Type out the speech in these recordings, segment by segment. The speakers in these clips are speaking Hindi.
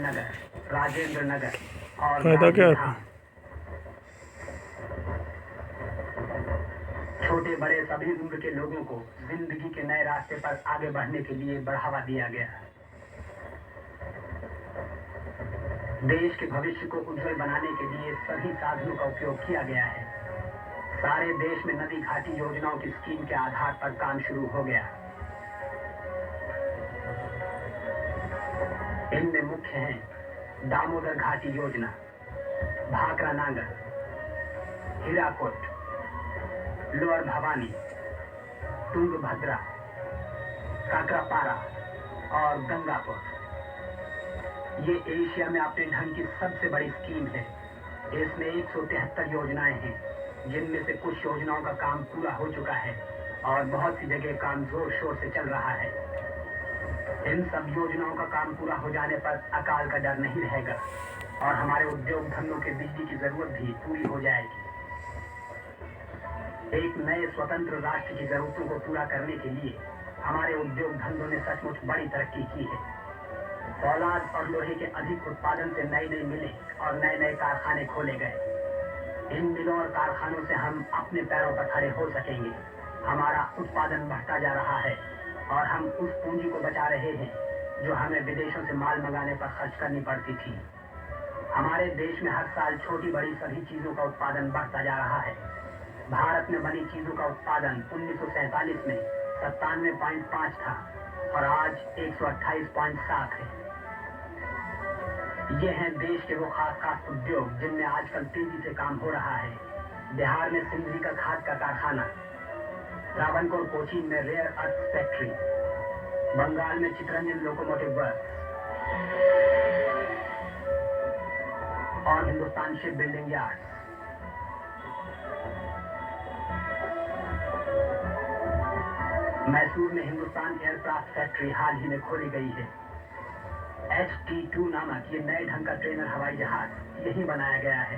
नगर, राजेंद्र नगर और फायदा क्या था? छोटे बड़े सभी उम्र के लोगों को जिंदगी के नए रास्ते पर आगे बढ़ने के लिए बढ़ावा दिया गया। देश के भविष्य को उज्जवल बनाने के लिए सभी साधनों का उपयोग किया गया है। सारे देश में नदी घाटी योजनाओं की स्कीम के आधार पर काम शुरू हो गया। इनमें मुख्य हैं दामोदर घाटी योजना, भाखरा नागर, हीराकुद, लोअर भवानी, तुंगभद्रा, काकरापारा और गंगापुर। ये एशिया में अपने ढंग की सबसे बड़ी स्कीम है। इसमें 173 योजनाएं हैं, जिनमें से कुछ योजनाओं का काम पूरा हो चुका है और बहुत सी जगह काम जोर शोर से चल रहा है। इन सब योजनाओं का काम पूरा हो जाने पर अकाल का डर नहीं रहेगा और हमारे उद्योग धंधों के बिजली की जरूरत भी पूरी हो जाएगी। एक नए स्वतंत्र राष्ट्र की जरूरतों को पूरा करने के लिए हमारे उद्योग धंधों ने सचमुच बड़ी तरक्की की है। फौलाद और लोहे के अधिक उत्पादन से नई नई मिलें और नए नए कारखाने खोले गए। इन मिलों और कारखानों से हम अपने पैरों पर खड़े हो सकेंगे। हमारा उत्पादन बढ़ता जा रहा है और हम उस पूंजी को बचा रहे हैं जो हमें विदेशों से माल मंगाने पर खर्च करनी पड़ती थी। हमारे देश में हर साल छोटी बड़ी सभी चीजों का उत्पादन बढ़ता जा रहा है। भारत में बनी चीजों का उत्पादन 1947 में 97.5 था और आज 128.7 है। ये हैं देश के वो खास उद्योग जिनमें आजकल तेजी से काम हो रहा है। बिहार में सिंदरी का खाद का कारखाना, रावणकोर कोचीन में रेयर अर्थ फैक्ट्री, बंगाल में चितरंजन लोकोमोटिव वर्क्स और Hindustan ship building yard. Mysore में हिंदुस्तान एयरक्राफ्ट फैक्ट्री हाल ही में खोली गई है। HT-2 नामक ये नए ढंग का ट्रेनर हवाई जहाज यही बनाया गया है।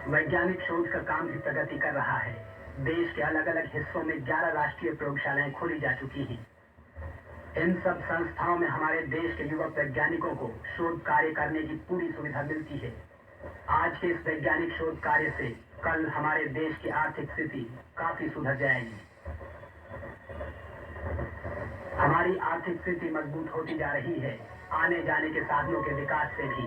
वैज्ञानिक शोध का काम भी प्रगति कर रहा है। देश के अलग अलग हिस्सों में 11 राष्ट्रीय प्रयोगशालाएं खोली जा चुकी हैं। इन सब संस्थाओं में हमारे देश के युवा वैज्ञानिकों को शोध कार्य करने की पूरी सुविधा मिलती है। आज के इस वैज्ञानिक शोध कार्य से कल हमारे देश की आर्थिक स्थिति काफी सुधर जाएगी। हमारी आर्थिक स्थिति मजबूत होती जा रही है, आने जाने के साधनों के विकास से भी।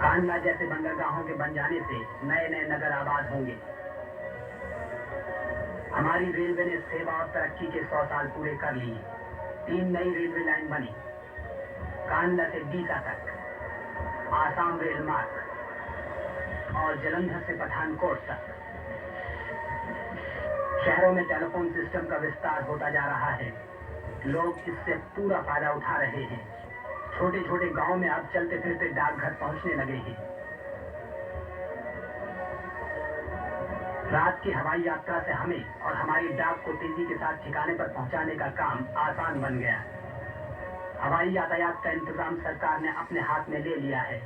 कांडला जैसे बंदरगाहों के बन जाने से नए नए नगर आबाद होंगे। हमारी रेलवे ने सेवा और तरक्की के 100 साल पूरे कर लिए। 3 नई रेलवे लाइन बनी, कांडला से डीसा तक, आसाम रेल मार्ग और जलंधर से पठानकोट तक। शहरों में टेलीफोन सिस्टम का विस्तार होता जा रहा है। लोग इससे पूरा फायदा उठा रहे हैं। छोटे छोटे गांव में अब चलते फिरते डाकघर पहुंचने लगे हैं। रात की हवाई यात्रा से हमें और हमारी डाक को तेजी के साथ ठिकाने पर पहुंचाने का काम आसान बन गया। हवाई यातायात का इंतजाम सरकार ने अपने हाथ में ले लिया है।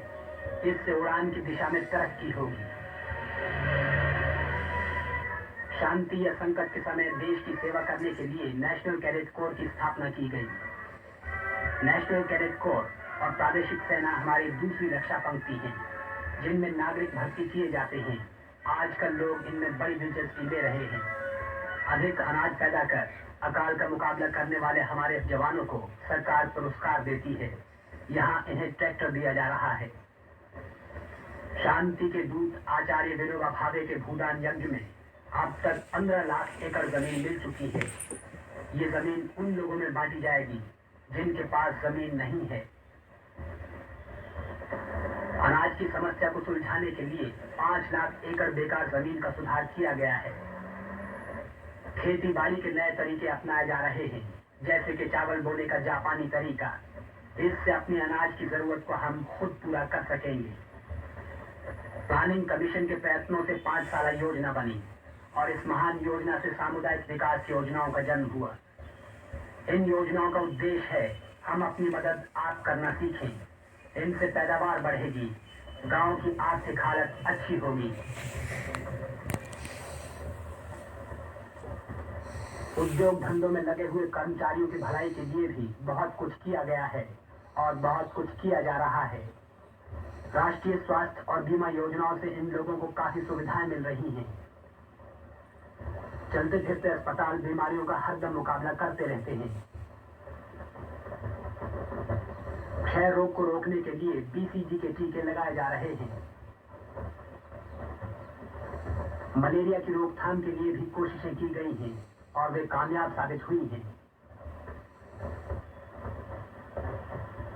इससे उड़ान की दिशा में तरक्की होगी। शांति या संकट के समय देश की सेवा करने के लिए नेशनल कैडेट कोर की स्थापना की गई। नेशनल कैडेट कोर और प्रादेशिक सेना हमारी दूसरी रक्षा पंक्ति है, जिनमें नागरिक भर्ती किए जाते हैं। आजकल लोग इनमें बड़ी दिलचस्पी ले रहे हैं। अधिक अनाज पैदा कर अकाल का मुकाबला करने वाले हमारे जवानों को सरकार पुरस्कार देती है। यहाँ इन्हें ट्रैक्टर दिया जा रहा है। शांति के दूत आचार्य विनोबा भावे के भूदान यज्ञ में अब तक 15 लाख एकड़ जमीन मिल चुकी है। ये जमीन उन लोगों में बांटी जाएगी जिनके पास जमीन नहीं है। अनाज की समस्या को सुलझाने के लिए 5 लाख एकड़ बेकार जमीन का सुधार किया गया है। खेती बाड़ी के नए तरीके अपनाए जा रहे हैं, जैसे कि चावल बोने का जापानी तरीका। इससे अपनी अनाज की जरूरत को हम खुद पूरा कर सकेंगे। प्लानिंग कमीशन के प्रयत्नों से 5 साल योजना बनी और इस महान योजना से सामुदायिक विकास योजनाओं का जन्म हुआ। इन योजनाओं का उद्देश्य है हम अपनी मदद आप करना सीखें। इनसे पैदावार बढ़ेगी, गांव की आर्थिक हालत अच्छी होगी। उद्योग धंधों में लगे हुए कर्मचारियों की भलाई के लिए भी बहुत कुछ किया गया है और बहुत कुछ किया जा रहा है। राष्ट्रीय स्वास्थ्य और बीमा योजनाओं से इन लोगों को काफी सुविधाएं मिल रही हैं। चलते फिरते अस्पताल बीमारियों का हरदम मुकाबला करते रहते हैं। क्षय रोग को रोकने के लिए बीसीजी के टीके लगाए जा रहे हैं। मलेरिया की रोकथाम के लिए भी कोशिशें की गई हैं और वे कामयाब साबित हुई हैं।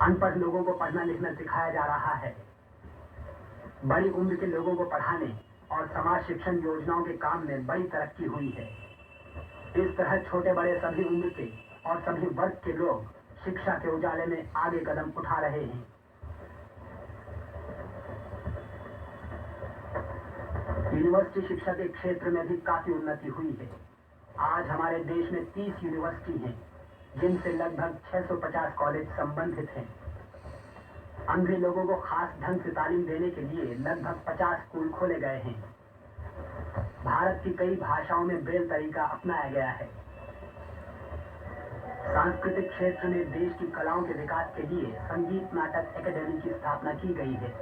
अनपढ़ लोगों को पढ़ना लिखना सिखाया जा रहा है। बड़ी उम्र के लोगों को पढ़ाने और समाज शिक्षण योजनाओं के काम में बड़ी तरक्की हुई है। इस तरह छोटे बड़े सभी उम्र के और सभी वर्ग के लोग शिक्षा के उजाले में आगे कदम उठा रहे हैं। यूनिवर्सिटी शिक्षा के क्षेत्र में भी काफी उन्नति हुई है। आज हमारे देश में 30 यूनिवर्सिटी हैं, जिनसे लगभग 650 कॉलेज संबंधित हैं। अंधे लोगों को खास ढंग से तालीम देने के लिए लगभग 50 स्कूल खोले गए हैं। भारत की कई भाषाओं में ब्रेल तरीका अपनाया गया है। सांस्कृतिक क्षेत्र में देश की कलाओं के विकास के लिए संगीत नाटक एकेडमी की स्थापना की गई है।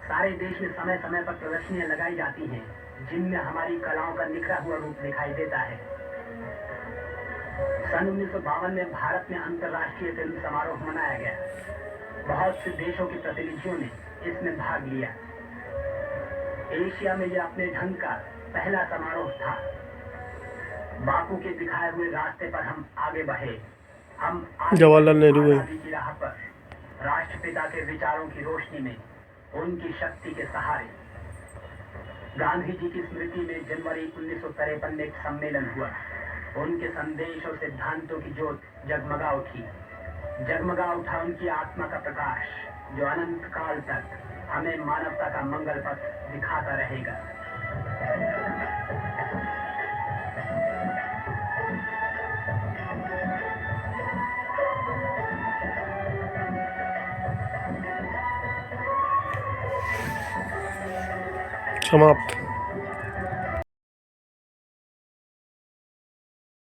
सारे देश में समय समय पर प्रदर्शनियां लगाई जाती हैं, जिनमें हमारी कलाओं का निखरा हुआ रूप दिखाई देता है। सन 1952 में भारत में अंतर्राष्ट्रीय फिल्म समारोह मनाया गया। बहुत से देशों के प्रतिनिधियों ने इसमें भाग लिया। एशिया में यह अपने ढंग का पहला समारोह था। बापू के दिखाए हुए रास्ते पर हम आगे बढ़े। हम जवाहरलाल नेहरू आजादी की राह पर राष्ट्रपिता के विचारों की रोशनी में, उनकी शक्ति के सहारे। गांधी जी की स्मृति में जनवरी 1953 में एक सम्मेलन हुआ। उनके संदेश और सिद्धांतों की ज्योत जगमगा उठी। जगमगा उठा उनकी आत्मा का प्रकाश, जो अनंत काल तक हमें मानवता का मंगल पथ दिखाता रहेगा। समाप्त।